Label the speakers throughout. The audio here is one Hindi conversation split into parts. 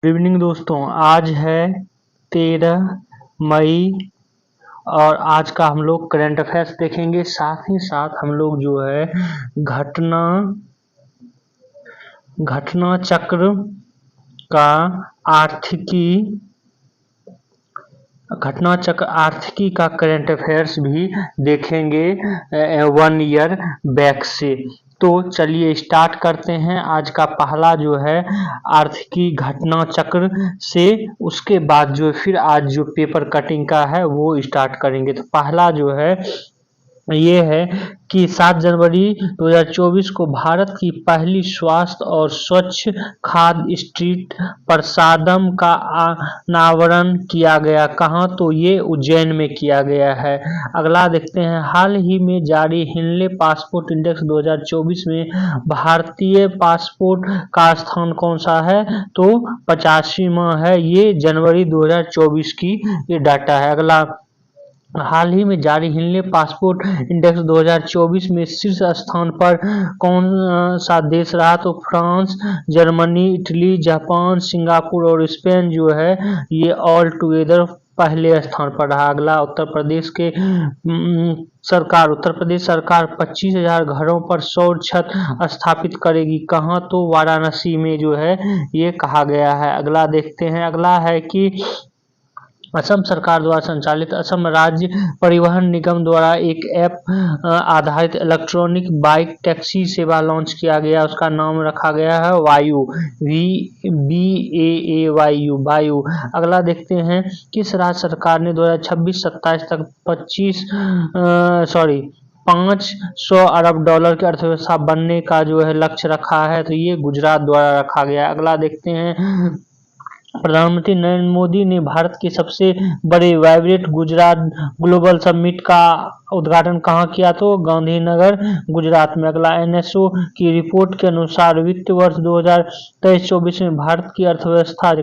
Speaker 1: गुड इवनिंग दोस्तों। आज है 13 मई और आज का हम लोग करंट अफेयर्स देखेंगे। साथ ही साथ हम लोग जो है घटना चक्र का आर्थिकी का करंट अफेयर्स भी देखेंगे 1 ईयर बैक से। तो चलिए स्टार्ट करते हैं। आज का पहला जो है आर्थिकी घटना चक्र से, उसके बाद जो फिर आज जो पेपर कटिंग का है वो स्टार्ट करेंगे। तो पहला जो है ये है कि 7 जनवरी 2024 को भारत की पहली स्वास्थ्य और स्वच्छ खाद्य स्ट्रीट प्रसादम का अनावरण किया गया। कहाँ? तो ये उज्जैन में किया गया है। अगला देखते हैं। हाल ही में जारी हिनले पासपोर्ट इंडेक्स 2024 में भारतीय पासपोर्ट का स्थान कौन सा है? तो 85वां है। ये जनवरी 2024 की ये डाटा है। अगला, हाल ही में जारी हिनले पासपोर्ट इंडेक्स 2024 में शीर्ष स्थान पर कौन सा देश रहा? तो France, Germany, Italy, Japan, Singapore और स्पेन जो है ये ऑल टुगेदर पहले स्थान पर रहा। अगला, उत्तर प्रदेश सरकार 25,000 घरों पर सौर छत स्थापित करेगी। कहाँ? तो वाराणसी में जो है ये कहा गया है। अगला देखते हैं। अगला है कि असम सरकार द्वारा संचालित असम राज्य परिवहन निगम द्वारा एक ऐप आधारित इलेक्ट्रॉनिक बाइक टैक्सी सेवा लॉन्च किया गया। उसका नाम रखा गया है वायु, VAAYU, वायु। अगला देखते हैं। किस राज्य सरकार ने 2026-27 तक 500 अरब डॉलर की अर्थव्यवस्था बनने का जो है लक्ष्य रखा है? तो ये गुजरात द्वारा रखा गया। अगला देखते हैं। प्रधानमंत्री नरेंद्र मोदी ने भारत के सबसे बड़े वाइब्रेंट गुजरात ग्लोबल समिट का उद्घाटन कहाँ किया? तो गांधीनगर, गुजरात में। अगला, NSO की रिपोर्ट के अनुसार वित्त वर्ष 2023-24 में भारत की अर्थव्यवस्था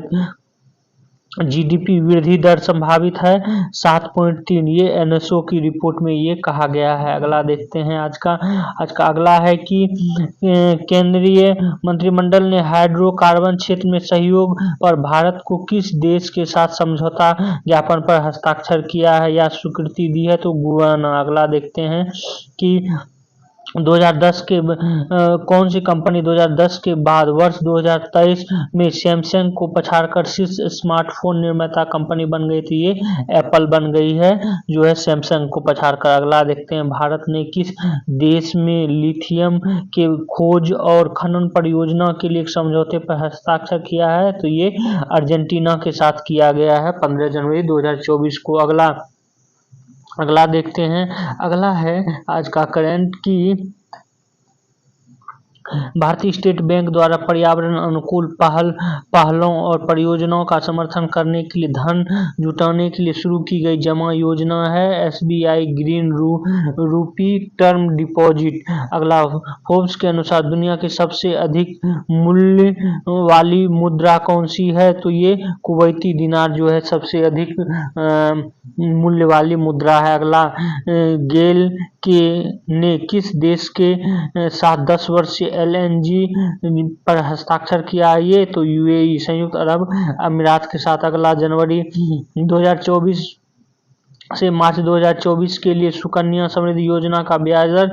Speaker 1: GDP वृद्धि दर संभावित है 7.3। ये NSO की रिपोर्ट में ये कहा गया है। अगला देखते हैं। आज का अगला है कि केंद्रीय मंत्रिमंडल ने हाइड्रोकार्बन क्षेत्र में सहयोग पर भारत को किस देश के साथ समझौता ज्ञापन पर हस्ताक्षर किया है या स्वीकृति दी है? तो गुयाना। अगला देखते हैं कि 2010 के कौन सी कंपनी 2010 के बाद वर्ष 2023 में सैमसंग को पछाड़कर शीर्ष स्मार्टफोन निर्माता कंपनी बन गई थी? ये एप्पल बन गई है जो है सैमसंग को पछाड़कर। अगला देखते हैं। भारत ने किस देश में लिथियम के खोज और खनन परियोजना के लिए एक समझौते पर हस्ताक्षर किया है? तो ये अर्जेंटीना के साथ किया गया है 15 जनवरी 2024 को। अगला देखते हैं। अगला है आज का करंट की भारतीय स्टेट बैंक द्वारा पर्यावरण अनुकूल पहलों और परियोजनाओं का समर्थन करने के लिए धन जुटाने के लिए शुरू की गई जमा योजना है SBI ग्रीन रूपी टर्म डिपॉजिट। अगला, फोर्ब्स के अनुसार दुनिया की सबसे अधिक मूल्य वाली मुद्रा कौन सी है? तो ये कुवैती दिनार जो है सबसे अधिक मूल्य वाली मुद्रा है। अगला, गेल ने किस देश के साथ 10 वर्षीय LNG पर हस्ताक्षर किया है? ये तो UAE, संयुक्त अरब अमीरात के साथ। अगला, जनवरी 2024 से मार्च 2024 के लिए सुकन्या समृद्धि योजना का ब्याज दर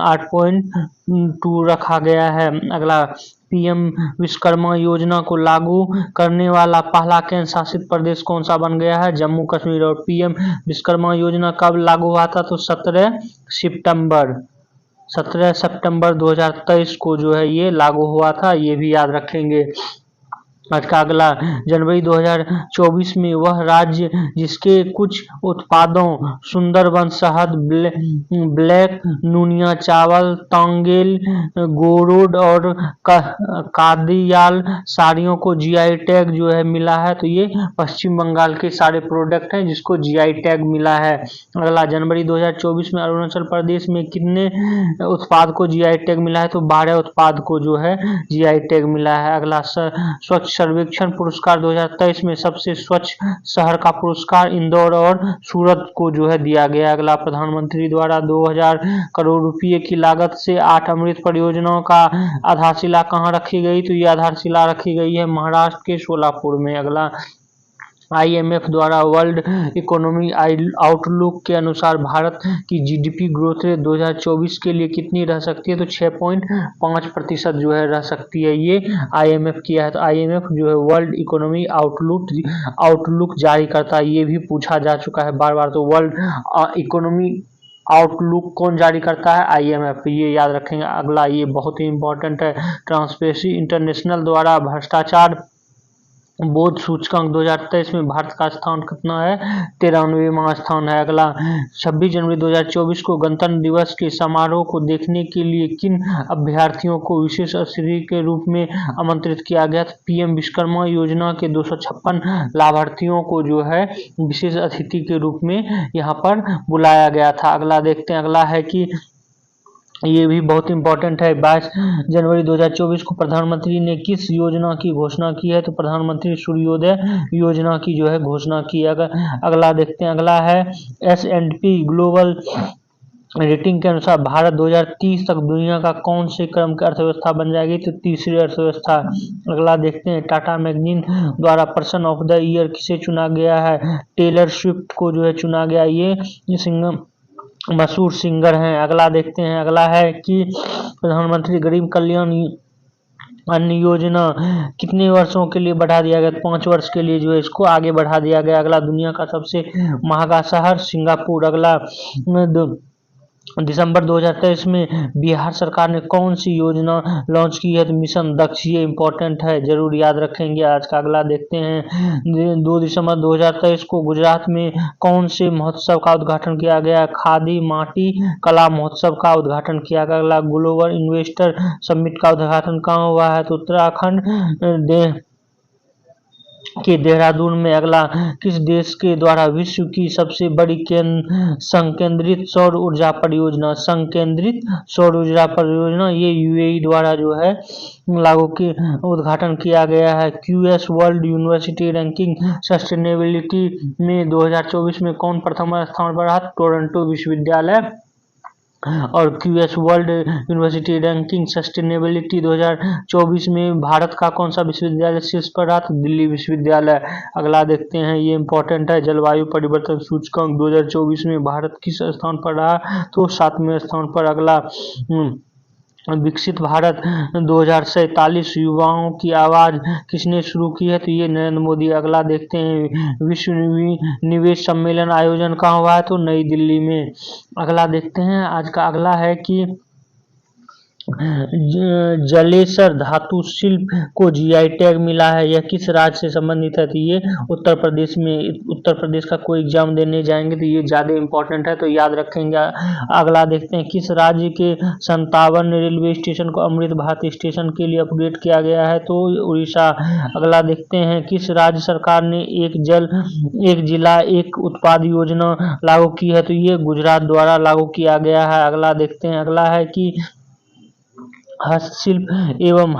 Speaker 1: 8.2 रखा गया है। अगला, PM विश्वकर्मा योजना को लागू करने वाला पहला केंद्र शासित प्रदेश कौन सा बन गया है? जम्मू कश्मीर। और PM विश्वकर्मा योजना कब लागू हुआ था? तो 17 सितंबर 2023 को जो है ये लागू हुआ था। ये भी याद रखेंगे। आज का अगला, जनवरी 2024 में वह राज्य जिसके कुछ उत्पादों सुंदरबन शहद, ब्लैक नूनिया चावल, तांगेल, गोरोड और कादियाल साड़ियों को GI टैग जो है मिला है? तो ये पश्चिम बंगाल के सारे प्रोडक्ट हैं जिसको GI टैग मिला है। अगला, जनवरी 2024 में अरुणाचल प्रदेश में कितने उत्पाद को GI टैग मिला है? तो 12 उत्पाद को जो है GI टैग मिला है। अगला, स्वच्छ सर्वेक्षण पुरस्कार 2023 में सबसे स्वच्छ शहर का पुरस्कार इंदौर और सूरत को जो है दिया गया। अगला, प्रधानमंत्री द्वारा 2000 करोड़ रुपये की लागत से 8 अमृत परियोजनाओं का आधारशिला कहाँ रखी गई? तो ये आधारशिला रखी गई है महाराष्ट्र के सोलापुर में। अगला, IMF द्वारा वर्ल्ड इकोनॉमी आउटलुक के अनुसार भारत की GDP ग्रोथ रेट 2024 के लिए कितनी रह सकती है? तो 6.5% जो है रह सकती है। ये IMF किया है। तो IMF जो है वर्ल्ड इकोनॉमी आउटलुक जारी करता है। ये भी पूछा जा चुका है बार बार। तो वर्ल्ड इकोनॉमी आउटलुक कौन जारी करता है? IMF, ये याद रखेंगे। अगला, ये बहुत ही इंपॉर्टेंट है, ट्रांसपेरेंसी इंटरनेशनल द्वारा भ्रष्टाचार बोध सूचकांक 2023 में भारत का स्थान कितना है? 93वां स्थान है। अगला, 26 जनवरी 2024 को गणतंत्र दिवस के समारोह को देखने के लिए किन अभ्यर्थियों को विशेष अतिथि के रूप में आमंत्रित किया गया? PM विश्वकर्मा योजना के 256 लाभार्थियों को जो है विशेष अतिथि के रूप में यहाँ पर बुलाया गया था। अगला देखते हैं। अगला है कि ये भी बहुत इंपॉर्टेंट है, 22 जनवरी 2024 को प्रधानमंत्री ने किस योजना की घोषणा की है? तो प्रधानमंत्री सूर्योदय योजना की जो है घोषणा की है। अगला देखते हैं। अगला है S&P ग्लोबल रेटिंग के अनुसार भारत 2030 तक दुनिया का कौन से क्रम की अर्थव्यवस्था बन जाएगी? तो तीसरी अर्थव्यवस्था। अगला देखते हैं। टाटा मैगजीन द्वारा पर्सन ऑफ द ईयर किसे चुना गया है? टेलर स्विफ्ट को जो है चुना गया। ये मशहूर सिंगर हैं। अगला देखते हैं। अगला है कि प्रधानमंत्री गरीब कल्याण अन्न योजना कितने वर्षों के लिए बढ़ा दिया गया? 5 वर्ष के लिए जो है इसको आगे बढ़ा दिया गया। अगला, दुनिया का सबसे महंगा शहर सिंगापुर। अगला, दिसंबर 2023 में बिहार सरकार ने कौन सी योजना लॉन्च की है? तो मिशन दक्ष। ये इंपॉर्टेंट है, जरूर याद रखेंगे आज का। अगला देखते हैं। 2 दिसंबर 2023 को गुजरात में कौन से महोत्सव का उद्घाटन किया गया? खादी माटी कला महोत्सव का उद्घाटन किया गया। अगला, ग्लोबल इन्वेस्टर समिट का उद्घाटन कहाँ हुआ है? तो उत्तराखंड के देहरादून में। अगला, किस देश के द्वारा विश्व की सबसे बड़ी संकेंद्रित सौर ऊर्जा परियोजना? संकेंद्रित सौर ऊर्जा परियोजना ये UAE द्वारा जो है लागू की उद्घाटन किया गया है। QS world university ranking sustainability में 2024 में कौन प्रथम स्थान पर रहा? टोरंटो विश्वविद्यालय। और QS world university ranking sustainability 2024 में भारत का कौन सा विश्वविद्यालय शीर्ष पर रहा? तो दिल्ली विश्वविद्यालय। अगला देखते हैं। ये इंपॉर्टेंट है, जलवायु परिवर्तन सूचकांक 2024 में भारत किस स्थान पर रहा? तो 7वें स्थान पर। अगला, विकसित भारत 2047 युवाओं की आवाज किसने शुरू की है? तो ये नरेंद्र मोदी। अगला देखते हैं। विश्व निवेश सम्मेलन आयोजन कहाँ हुआ है? तो नई दिल्ली में। अगला देखते हैं। आज का अगला है कि जलेसर धातु शिल्प को GI टैग मिला है। यह किस राज्य से संबंधित है? तो ये उत्तर प्रदेश में। उत्तर प्रदेश का कोई एग्जाम देने जाएंगे तो ये ज्यादा इंपॉर्टेंट है, तो याद रखेंगे। अगला देखते हैं। किस राज्य के 57 रेलवे स्टेशन को अमृत भारत स्टेशन के लिए अपग्रेड किया गया है? तो उड़ीसा। अगला देखते हैं। किस राज्य सरकार ने एक जिला एक उत्पाद योजना लागू की है? तो ये गुजरात द्वारा लागू किया गया है। अगला देखते हैं। अगला है कि हस्तशिल्प एवं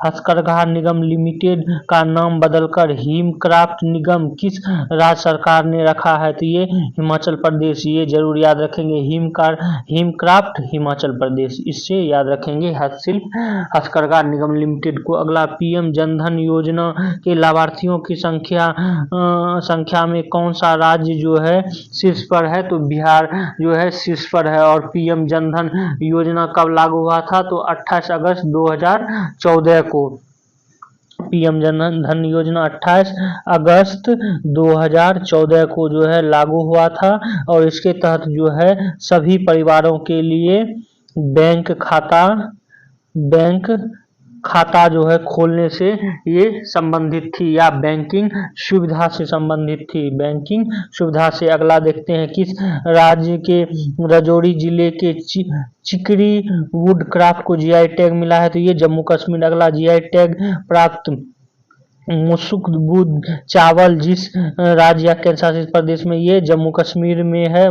Speaker 1: हथकरघा निगम लिमिटेड का नाम बदलकर हिमक्राफ्ट निगम किस राज्य सरकार ने रखा है? तो ये हिमाचल प्रदेश। ये जरूर याद रखेंगे। हिमक्राफ्ट हिमाचल प्रदेश, इससे याद रखेंगे हस्तशिल्प हथकरघा निगम लिमिटेड को। अगला, PM जनधन योजना के लाभार्थियों की संख्या में कौन सा राज्य जो है शीर्ष पर है? तो बिहार जो है शीर्ष पर है। और PM जनधन योजना कब लागू हुआ था? तो 28 अगस्त 2014 को। PM जनधन योजना 28 अगस्त 2014 को जो है लागू हुआ था। और इसके तहत जो है सभी परिवारों के लिए बैंक खाता जो है खोलने से ये संबंधित थी, या बैंकिंग सुविधा से संबंधित थी, बैंकिंग सुविधा से। अगला देखते हैं। किस राज्य के राजौरी जिले के चिकरी वुड क्राफ्ट को GI टैग मिला है? तो ये जम्मू कश्मीर। अगला, GI टैग प्राप्त मुसुक बुद चावल जिस राज्य या केंद्र शासित प्रदेश में, ये जम्मू कश्मीर में है,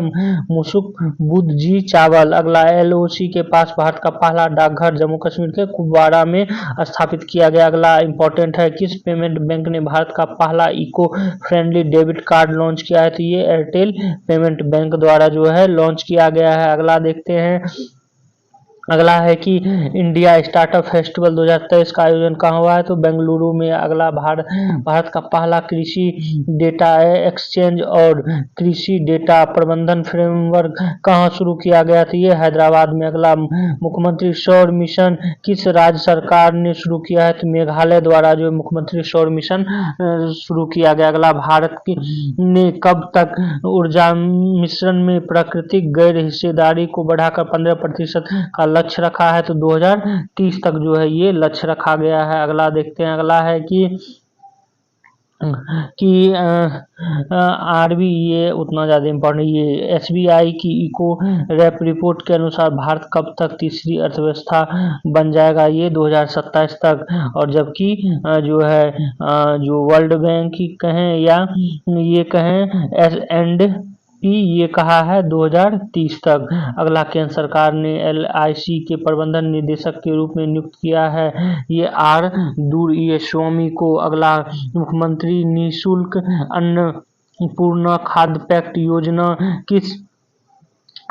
Speaker 1: मुसुक बुद जी चावल। अगला, एलओसी के पास भारत का पहला डाकघर जम्मू कश्मीर के कुपवाड़ा में स्थापित किया गया। अगला इंपॉर्टेंट है, किस पेमेंट बैंक ने भारत का पहला eco friendly debit card launch किया है? तो ये एयरटेल पेमेंट बैंक द्वारा जो है लॉन्च किया गया है। अगला देखते हैं, अगला है कि इंडिया स्टार्टअप फेस्टिवल 2023 का आयोजन कहाँ हुआ है? तो बेंगलुरु में। अगला, भारत का पहला कृषि डेटा एक्सचेंज और कृषि डेटा प्रबंधन फ्रेमवर्क कहाँ शुरू किया गया था? ये हैदराबाद में। अगला, मुख्यमंत्री सौर मिशन किस राज्य सरकार ने शुरू किया है? तो मेघालय द्वारा जो मुख्यमंत्री सौर मिशन शुरू किया गया। अगला, भारत ने कब तक ऊर्जा मिश्रण में प्राकृतिक गैर हिस्सेदारी को बढ़ाकर 15% का लक्ष्य रखा है? तो 2030 तक जो है ये लक्ष्य रखा गया है। अगला देखते हैं, अगला है कि आरबी, ये उतना ज़्यादा इम्पोर्टेंट, ये एसबीआई की इको रैप रिपोर्ट के अनुसार भारत कब तक तीसरी अर्थव्यवस्था बन जाएगा? ये 2027 तक। और जबकि जो है जो वर्ल्ड बैंक की कहें या ये कहें एस ये कहा है 2030 तक। अगला, केंद्र सरकार ने एलआईसी के प्रबंधन निदेशक के रूप में नियुक्त किया है, ये आर दुर्यस्वामी को। अगला, मुख्यमंत्री निःशुल्क अन्नपूर्णा खाद्य पैकेट योजना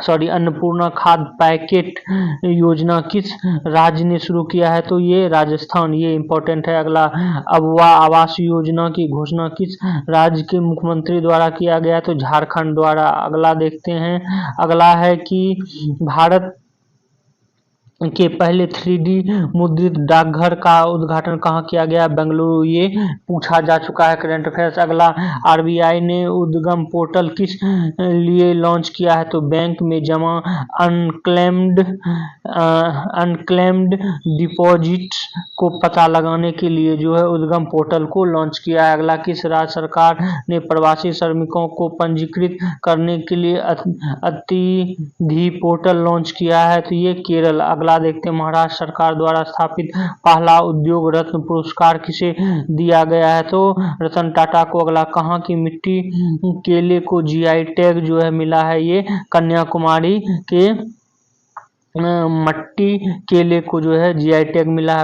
Speaker 1: अन्नपूर्णा खाद्य पैकेट योजना किस राज्य ने शुरू किया है? तो ये राजस्थान, ये इम्पोर्टेंट है। अगला, अबवा आवास योजना की घोषणा किस राज्य के मुख्यमंत्री द्वारा किया गया? तो झारखंड द्वारा। अगला देखते हैं, अगला है कि भारत के पहले 3D मुद्रित डाकघर का उद्घाटन कहाँ किया गया? बेंगलुरु, ये पूछा जा चुका है करंट अफेयर्स। अगला, आरबीआई ने उद्गम पोर्टल किस लिए लॉन्च किया है? तो बैंक में जमा अनक्लेम्ड डिपॉजिट्स को पता लगाने के लिए जो है उद्गम पोर्टल को लॉन्च किया है। अगला, किस राज्य सरकार ने प्रवासी श्रमिकों को पंजीकृत करने के लिए अतिथि पोर्टल लॉन्च किया है? तो ये केरल। अगला देखते हैं, महाराष्ट्र सरकार द्वारा स्थापित पहला उद्योग रत्न पुरस्कार किसे दिया गया है? तो रतन टाटा को। अगला, कहाँ की मिट्टी केले को जीआई टैग जो है मिला है? ये कन्याकुमारी के मट्टी केले को जो है जीआई टैग मिला।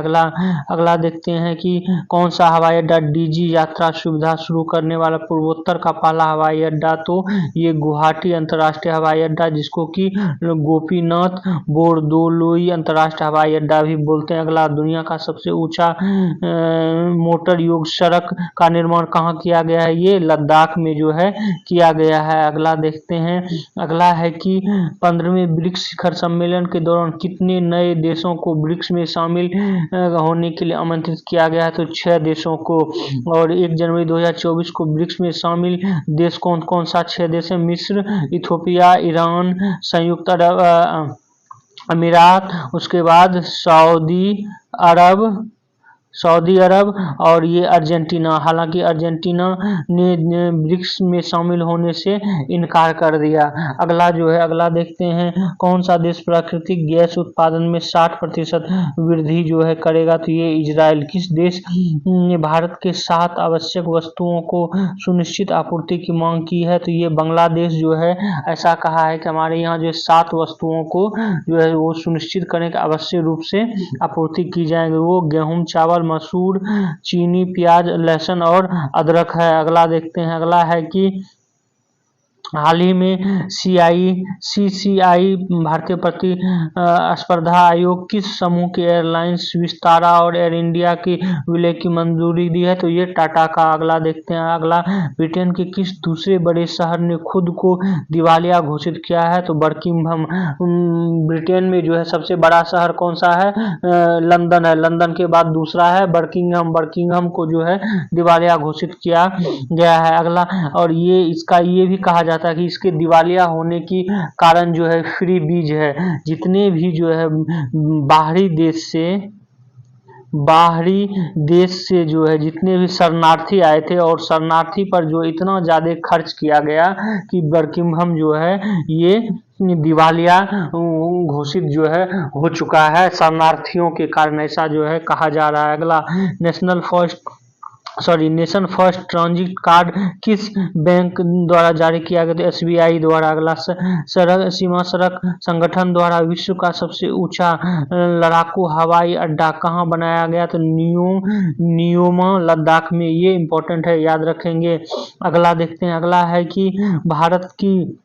Speaker 1: अगला देखते हैं कि कौन सा हवाई अड्डा डीजी यात्रा सुविधा शुरू करने वाला पूर्वोत्तर का पहला हवाई अड्डा? तो ये गुवाहाटी अंतर्राष्ट्रीय हवाई अड्डा, जिसको कि गोपीनाथ बोरदोलोई अंतर्राष्ट्रीय हवाई अड्डा भी बोलते हैं। अगला, दुनिया का सबसे ऊंचा मोटर योग सड़क का निर्माण कहाँ किया गया है? ये लद्दाख में जो है किया गया है। अगला देखते हैं, अगला है कि 15वें ब्रिक्स शिखर सम्मेलन के दौरान कितने नए देशों को ब्रिक्स में शामिल होने के लिए आमंत्रित किया गया है? तो 6 देशों को। और 1 जनवरी 2024 को ब्रिक्स में शामिल देश कौन कौन सा 6 देश है? मिस्र, इथियोपिया, ईरान, संयुक्त अरब अमीरात, उसके बाद सऊदी अरब और ये अर्जेंटीना। हालांकि अर्जेंटीना ने ब्रिक्स में शामिल होने से इनकार कर दिया। अगला जो है, अगला देखते हैं, कौन सा देश प्राकृतिक गैस उत्पादन में 60% वृद्धि जो है करेगा? तो ये इजराइल। किस देश ने भारत के 7 आवश्यक वस्तुओं को सुनिश्चित आपूर्ति की मांग की है? तो ये बांग्लादेश जो है ऐसा कहा है कि हमारे यहाँ जो 7 वस्तुओं को जो है वो सुनिश्चित करने के आवश्यक रूप से आपूर्ति की जाएंगे। वो गेहूं, चावल, मसूर, चीनी, प्याज, लहसुन और अदरक है। अगला देखते हैं, अगला है कि हाल ही में सीसीआई भारतीय प्रतिस्पर्धा आयोग किस समूह के एयरलाइंस विस्तारा और एयर इंडिया की विलय की मंजूरी दी है? तो ये टाटा का। अगला देखते हैं, अगला, ब्रिटेन के किस दूसरे बड़े शहर ने खुद को दिवालिया घोषित किया है? तो बर्किंघम। ब्रिटेन में जो है सबसे बड़ा शहर कौन सा है? लंदन है। लंदन के बाद दूसरा है बर्किंघम। बर्किंघम को जो है दिवालिया घोषित किया गया है। अगला, और ये इसका ये भी कहा जाता है कि इसके दिवालिया होने की कारण जो है फ्री बीज है। जितने भी जो है बाहरी देश से जो है जितने भी शरणार्थी आए थे और शरणार्थी पर जो इतना ज़्यादा खर्च किया गया कि बर्किंघम जो है ये दिवालिया घोषित जो है हो चुका है शरणार्थियों के कारण, ऐसा जो है कहा जा रहा है। अगला, national forest nation first transit card किस बैंक द्वारा जारी किया गया? तो SBI द्वारा। अगला, सीमा सड़क संगठन द्वारा विश्व का सबसे ऊंचा लड़ाकू हवाई अड्डा कहाँ बनाया गया? तो नियोमा लद्दाख में। ये इंपॉर्टेंट है, याद रखेंगे। अगला देखते हैं। अगला है कि भारत की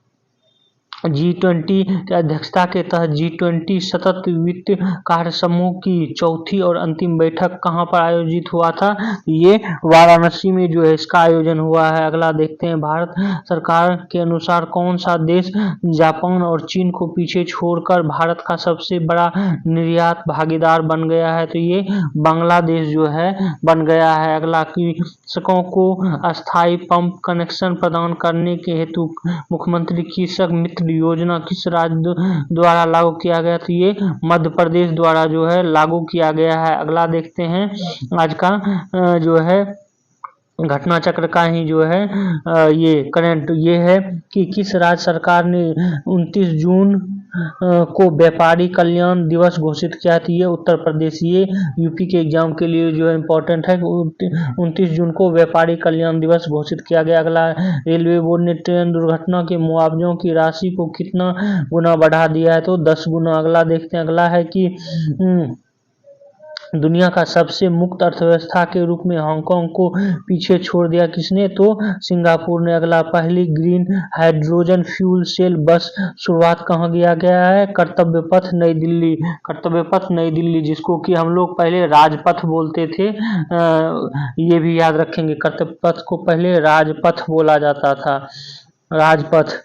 Speaker 1: G20 की अध्यक्षता के तहत G20 सतत वित्त कार्य समूह की चौथी और अंतिम बैठक कहां पर आयोजित हुआ था? ये वाराणसी में जो है इसका आयोजन हुआ है। अगला देखते हैं। भारत सरकार के अनुसार कौन सा देश जापान और चीन को पीछे छोड़कर भारत का सबसे बड़ा निर्यात भागीदार बन गया है? तो ये बांग्लादेश जो है बन गया है। अगला, कृषकों को अस्थायी पंप कनेक्शन प्रदान करने के हेतु मुख्यमंत्री कृषक मित्र योजना किस राज्य द्वारा लागू किया गया? तो ये मध्य प्रदेश द्वारा जो है लागू किया गया है। अगला देखते हैं। आज का जो है घटना चक्र का ही जो है ये करंट ये है कि किस राज्य सरकार ने 29 जून को व्यापारी कल्याण दिवस घोषित किया था? ये उत्तर प्रदेश। ये यूपी के एग्जाम के लिए जो है इम्पोर्टेंट है। 29 जून को व्यापारी कल्याण दिवस घोषित किया गया। अगला, रेलवे बोर्ड ने ट्रेन दुर्घटना के मुआवजों की राशि को कितना गुना बढ़ा दिया है? तो 10 गुना। अगला देखते हैं। अगला है कि दुनिया का सबसे मुक्त अर्थव्यवस्था के रूप में हांगकांग को पीछे छोड़ दिया किसने? तो सिंगापुर ने। अगला, पहली ग्रीन हाइड्रोजन फ्यूल सेल बस शुरुआत कहाँ किया गया है? कर्तव्य पथ नई दिल्ली। कर्तव्य पथ नई दिल्ली, जिसको कि हम लोग पहले राजपथ बोलते थे, ये भी याद रखेंगे। कर्तव्य पथ को पहले राजपथ बोला जाता था। राजपथ,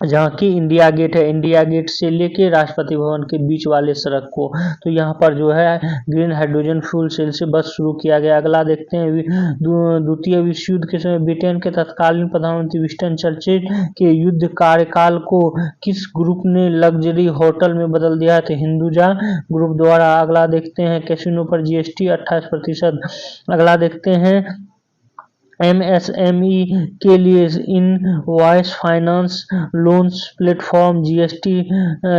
Speaker 1: जहाँ की इंडिया गेट है, इंडिया गेट से लेके राष्ट्रपति भवन के बीच वाले सड़क को, तो यहाँ पर जो है ग्रीन हाइड्रोजन फ्यूल सेल से बस शुरू किया गया। अगला देखते हैं। द्वितीय विश्व युद्ध के समय ब्रिटेन के तत्कालीन प्रधानमंत्री विंस्टन चर्चिल के युद्ध कार्यकाल को किस ग्रुप ने लग्जरी होटल में बदल दिया? तो हिंदुजा ग्रुप द्वारा। अगला देखते हैं। कैसीनो पर GST 28%। अगला देखते हैं। MSME के लिए invoice finance loans platform GST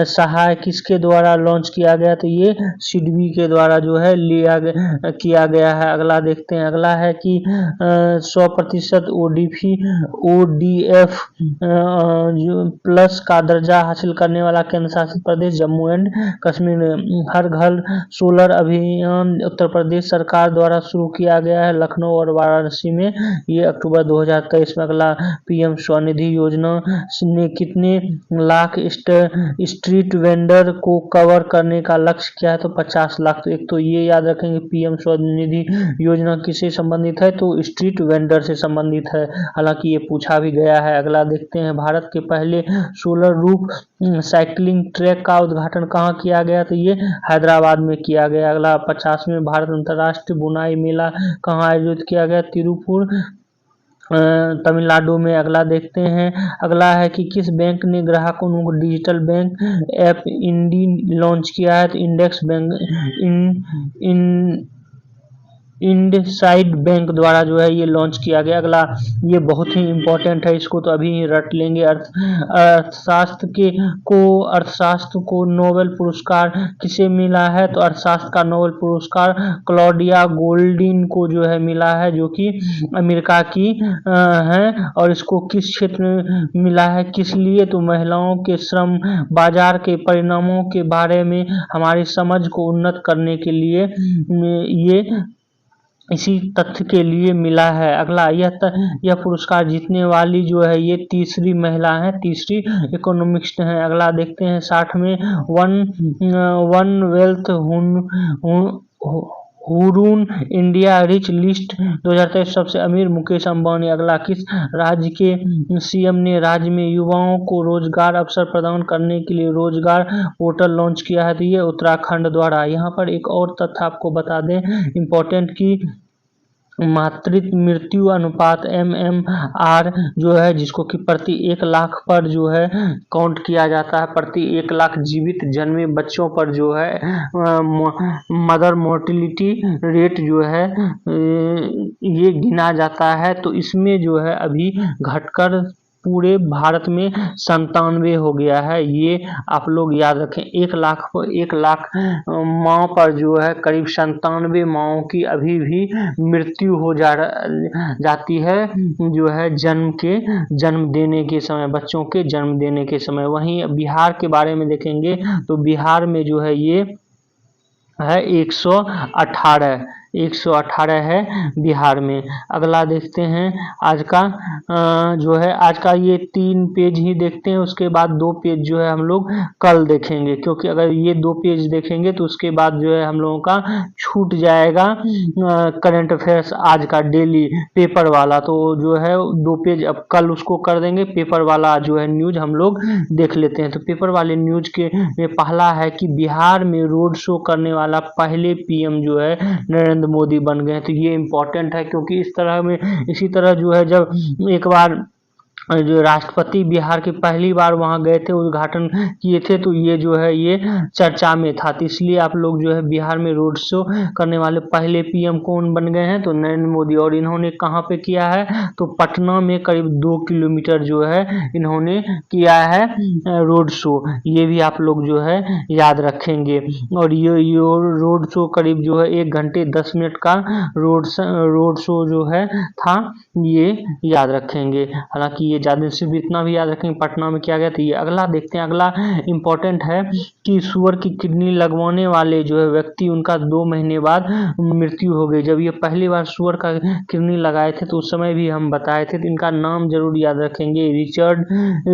Speaker 1: सहाय किसके द्वारा लॉन्च किया गया? तो ये सिडबी के द्वारा जो है किया गया है। अगला देखते हैं। अगला है कि 100% ODF प्लस का दर्जा हासिल करने वाला केंद्र शासित प्रदेश जम्मू एंड कश्मीर। हर घर सोलर अभियान उत्तर प्रदेश सरकार द्वारा शुरू किया गया है लखनऊ और वाराणसी में, ये अक्टूबर 2023 में। अगला, PM स्वनिधि योजना ने कितने लाख स्ट्रीट वेंडर को कवर करने का लक्ष्य किया है? तो 50 लाख। तो एक तो ये याद रखेंगे PM स्वनिधि योजना किससे संबंधित है? तो स्ट्रीट वेंडर से संबंधित है, हालांकि ये पूछा भी गया है। अगला देखते हैं। भारत के पहले सोलर रूफ साइकिलिंग ट्रैक का उद्घाटन कहाँ किया गया? तो ये हैदराबाद में किया गया। अगला, 50वें भारत अंतर्राष्ट्रीय बुनाई मेला कहाँ आयोजित किया गया? तिरुपुर तमिलनाडु में। अगला देखते हैं। अगला है कि किस बैंक ने ग्राहकों को डिजिटल बैंक ऐप इंडी लॉन्च किया है? तो इंडेक्स बैंक इंडसाइड बैंक द्वारा जो है ये लॉन्च किया गया। अगला, ये बहुत ही इंपॉर्टेंट है, इसको तो अभी रट लेंगे। अर्थशास्त्र को नोबेल पुरस्कार किसे मिला है? तो अर्थशास्त्र का नोबेल पुरस्कार क्लॉडिया गोल्डिन को जो है मिला है, जो कि अमेरिका की है। और इसको किस क्षेत्र में मिला है, किस लिए? तो महिलाओं के श्रम बाजार के परिणामों के बारे में हमारी समझ को उन्नत करने के लिए ये इसी तथ्य के लिए मिला है। अगला, यह पुरस्कार जीतने वाली जो है ये तीसरी महिला है, तीसरी इकोनॉमिस्ट है। अगला देखते हैं। 60 में one wealth Hurun India rich list 2023 सबसे अमीर मुकेश अंबानी। अगला, किस राज्य के CM ने राज्य में युवाओं को रोजगार अवसर प्रदान करने के लिए रोजगार पोर्टल लॉन्च किया है? तो ये उत्तराखंड द्वारा। यहाँ पर एक और तथ्य आपको बता दें इम्पोर्टेंट की मातृत्व मृत्यु अनुपात MMR जो है, जिसको कि प्रति 1 लाख पर जो है काउंट किया जाता है, प्रति 1 लाख जीवित जन्मे बच्चों पर जो है मदर मोर्टिलिटी रेट जो है ये गिना जाता है। तो इसमें जो है अभी घटकर पूरे भारत में 97 हो गया है। ये आप लोग याद रखें। 1 लाख माँ पर जो है करीब 97 माँओं की अभी भी मृत्यु हो जाती है, जो है जन्म देने के समय, बच्चों के जन्म देने के समय। वहीं बिहार के बारे में देखेंगे तो बिहार में जो है ये है 118 है बिहार में। अगला देखते हैं आज का जो है आज का ये 3 पेज ही देखते हैं, उसके बाद 2 पेज जो है हम लोग कल देखेंगे, क्योंकि अगर ये 2 पेज देखेंगे तो उसके बाद जो है हम लोगों का छूट जाएगा करंट अफेयर्स आज का डेली पेपर वाला। तो जो है 2 पेज अब कल उसको कर देंगे, पेपर वाला जो है न्यूज हम लोग देख लेते हैं। तो पेपर वाले न्यूज के में पहला है कि बिहार में रोड शो करने वाला पहले पीएम जो है नरेंद्र मोदी बन गए हैं। तो ये इम्पोर्टेंट है, क्योंकि इसी तरह जो है जब एक बार जो राष्ट्रपति बिहार के पहली बार वहां गए थे, उद्घाटन किए थे, तो ये जो है ये चर्चा में था। तो इसलिए आप लोग जो है बिहार में रोड शो करने वाले पहले पीएम कौन बन गए हैं, तो नरेंद्र मोदी। और इन्होंने कहाँ पे किया है, तो पटना में करीब 2 किलोमीटर जो है इन्होंने किया है रोड शो। ये भी आप लोग जो है याद रखेंगे। और ये रोड शो करीब जो है 1 घंटे 10 मिनट का रोड शो जो है था, ये याद रखेंगे। हालांकि ये ज्यादा सिर्फ इतना भी याद रखेंगे पटना में किया गया था। ये अगला देखते हैं। अगला इम्पोर्टेंट है कि सुअर की किडनी लगवाने वाले जो है व्यक्ति, उनका 2 महीने बाद मृत्यु हो गई। जब ये पहली बार सुअर का किडनी लगाए थे तो उस समय भी हम बताए थे। तो इनका नाम जरूर याद रखेंगे।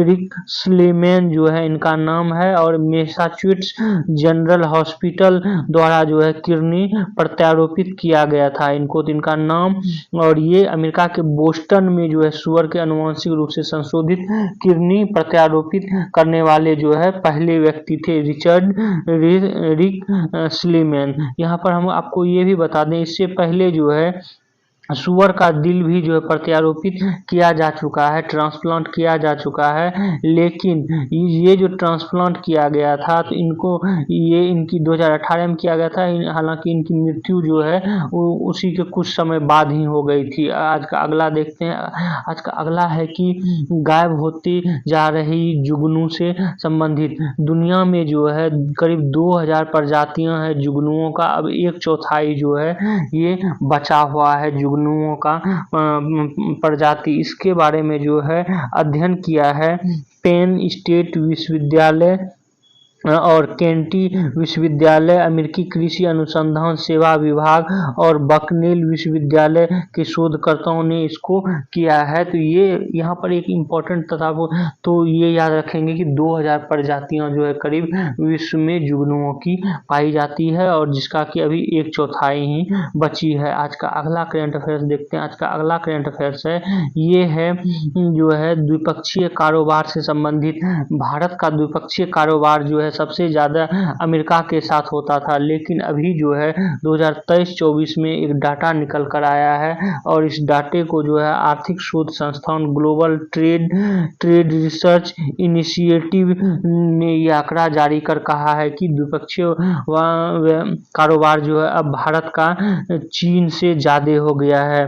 Speaker 1: रिक स्लेमैन जो है इनका नाम है, और मैसाचुसेट्स जनरल हॉस्पिटल द्वारा जो है किडनी प्रत्यारोपित किया गया था इनको। तो इनका नाम, और ये अमेरिका के बोस्टन में जो है सुअर के अनुवांशिक रूप से संशोधित किडनी प्रत्यारोपित करने वाले जो है पहले व्यक्ति थे, रिक स्लेमैन। यहाँ पर हम आपको ये भी बता दें, इससे पहले जो है सुअर का दिल भी जो है प्रत्यारोपित किया जा चुका है, ट्रांसप्लांट किया जा चुका है। लेकिन ये जो ट्रांसप्लांट किया गया था तो इनकी 2018 में किया गया था। हालांकि इनकी मृत्यु जो है उसी के कुछ समय बाद ही हो गई थी। आज का अगला देखते हैं। आज का अगला है कि गायब होती जा रही जुगनू से संबंधित दुनिया में जो है करीब 2000 प्रजातियां हैं जुगनुओं का। अब 1/4 जो है ये बचा हुआ है जुगनुओं का प्रजाति। इसके बारे में जो है अध्ययन किया है पेन स्टेट विश्वविद्यालय और केंटी विश्वविद्यालय, अमेरिकी कृषि अनुसंधान सेवा विभाग और बकनेल विश्वविद्यालय के शोधकर्ताओं ने इसको किया है। तो ये यहाँ पर एक इम्पोर्टेंट तथा तो ये याद रखेंगे कि 2000 प्रजातियां जो है करीब विश्व में जुगनुओं की पाई जाती है, और जिसका कि अभी 1/4 ही बची है। आज का अगला करंट अफेयर्स देखते हैं। आज का अगला करंट अफेयर्स है, ये है जो है द्विपक्षीय कारोबार से संबंधित। भारत का द्विपक्षीय कारोबार जो है सबसे ज्यादा अमेरिका के साथ होता था, लेकिन अभी जो है 2023-24 में एक डाटा निकल कर आया है, और इस डाटे को जो है आर्थिक शोध संस्थान ग्लोबल ट्रेड रिसर्च इनिशिएटिव ने यह आंकड़ा जारी कर कहा है कि द्विपक्षीय कारोबार जो है अब भारत का चीन से ज्यादा हो गया है।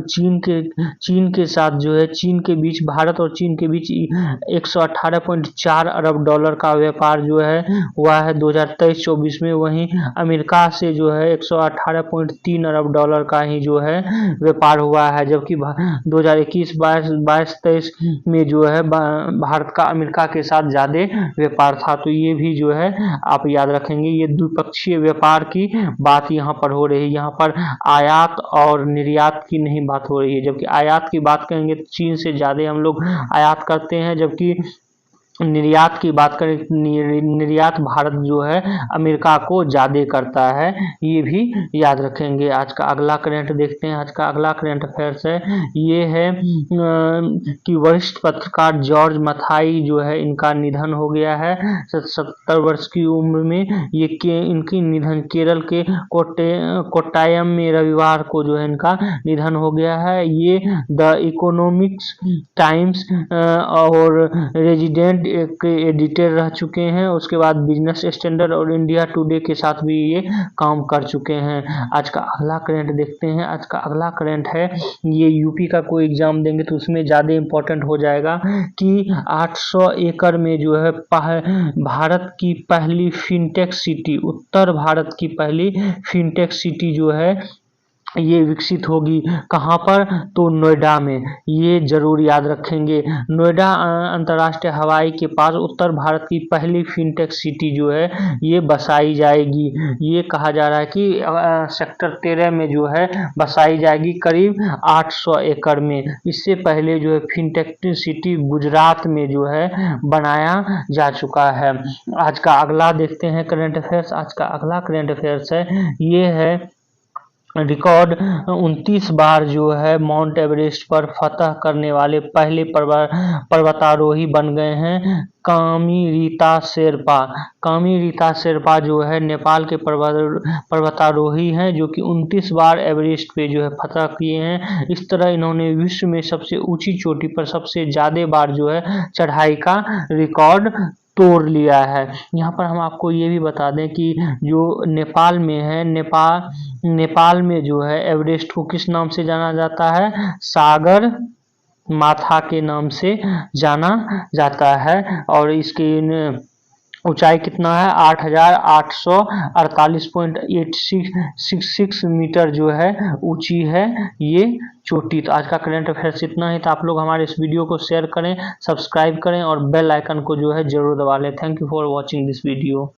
Speaker 1: चीन के साथ जो है चीन के बीच, भारत और चीन के बीच 118.4 अरब डॉलर का व्यापार जो है हुआ है 2023-24 में। वहीं अमेरिका से जो है 118.3 अरब डॉलर का ही जो है व्यापार हुआ है, जबकि 2021-22-23 में जो है भारत का अमेरिका के साथ ज्यादा व्यापार था। तो ये भी जो है आप याद रखेंगे। ये द्विपक्षीय व्यापार की बात यहाँ पर हो रही है, यहाँ पर आयात और निर्यात की नहीं बात हो रही है। जबकि आयात की बात करेंगे तो चीन से ज्यादा हम लोग आयात करते हैं, जबकि निर्यात की बात करें, निर्यात भारत जो है अमेरिका को ज्यादा करता है। ये भी याद रखेंगे। आज का अगला करंट देखते हैं। आज का अगला करंट अफेयर्स है, ये है कि वरिष्ठ पत्रकार जॉर्ज मथाई जो है इनका निधन हो गया है 70 वर्ष की उम्र में। इनकी निधन केरल के कोट्टायम में रविवार को जो है इनका निधन हो गया है। ये द इकोनॉमिक्स टाइम्स और रेजिडेंट के एडिटर रह चुके हैं, उसके बाद बिजनेस स्टैंडर्ड और इंडिया टुडे के साथ भी ये काम कर चुके हैं। आज का अगला करंट देखते हैं। आज का अगला करंट है, ये यूपी का कोई एग्जाम देंगे तो उसमें ज़्यादा इम्पोर्टेंट हो जाएगा कि 800 एकड़ में जो है भारत की पहली फिनटेक सिटी, उत्तर भारत की पहली फिनटेक सिटी जो है ये विकसित होगी। कहाँ पर? तो नोएडा में। ये जरूर याद रखेंगे। नोएडा अंतर्राष्ट्रीय हवाई के पास उत्तर भारत की पहली फिनटेक सिटी जो है ये बसाई जाएगी। ये कहा जा रहा है कि सेक्टर 13 में जो है बसाई जाएगी, करीब 800 एकड़ में। इससे पहले जो है फिनटेक सिटी गुजरात में जो है बनाया जा चुका है। आज का अगला देखते हैं करंट अफेयर्स। आज का अगला करंट अफेयर्स है, ये है रिकॉर्ड 29 बार जो है माउंट एवरेस्ट पर फतह करने वाले पहले पर्वतारोही बन गए हैं कामी रीता शेरपा। कामी रीता शेरपा जो है नेपाल के पर्वतारोही हैं जो कि 29 बार एवरेस्ट पे जो है फतह किए हैं। इस तरह इन्होंने विश्व में सबसे ऊंची चोटी पर सबसे ज़्यादा बार जो है चढ़ाई का रिकॉर्ड तोड़ लिया है। यहाँ पर हम आपको ये भी बता दें कि जो नेपाल में है, नेपाल में जो है एवरेस्ट को किस नाम से जाना जाता है? सागर माथा के नाम से जाना जाता है। और इसकी ऊंचाई कितना है? 8,848.866 मीटर जो है ऊंची है ये चोटी। तो आज का करंट अफेयर्स इतना ही। तो आप लोग हमारे इस वीडियो को शेयर करें, सब्सक्राइब करें और बेल आइकन को जो है जरूर दबा लें। Thank you for watching this video.